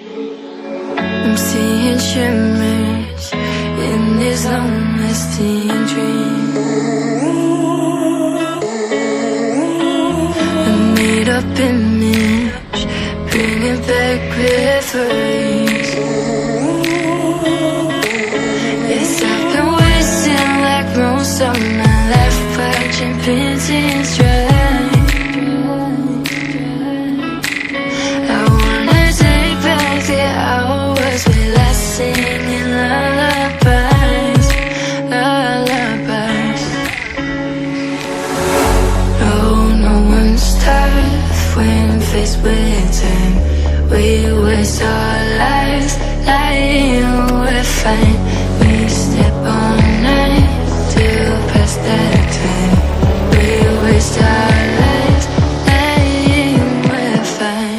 I'm seeing shimmers in this long-lasting dream. A made-up image, bringing back memories. Yes, I've been wasting like most of my life, watching paintings dry. I wanna take back the hours we last singing lullabies, lullabies. Oh, no one's tough when faced with time. We waste our lives lying we're fine. We step on night till past that time. We waste our lives lying we're fine.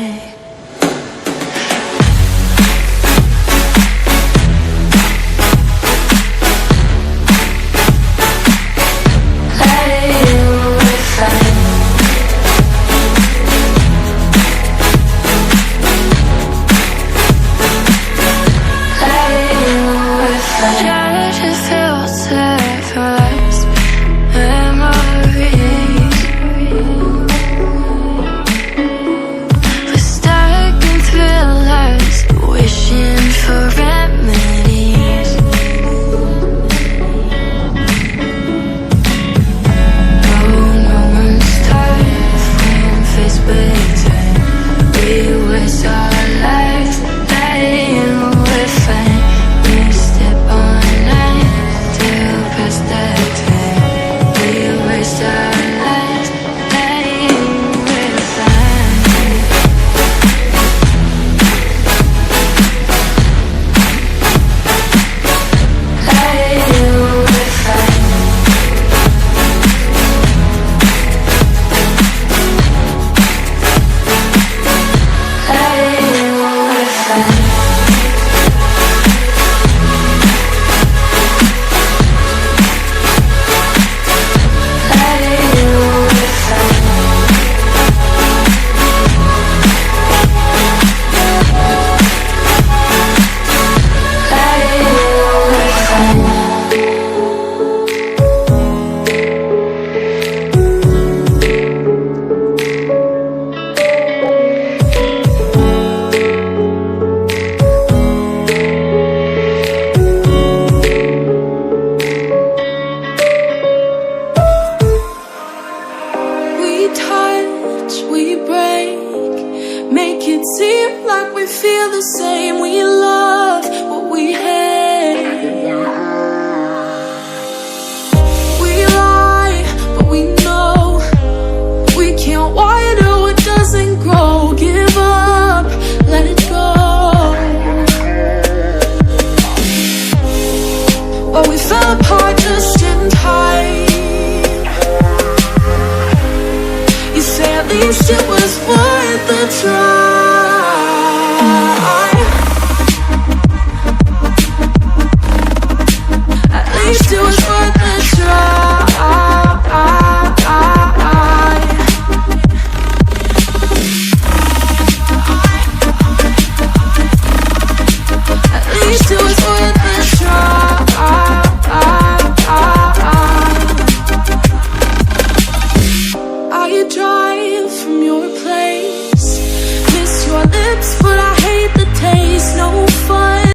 We break, make it seem like we feel the same. We love what we hate.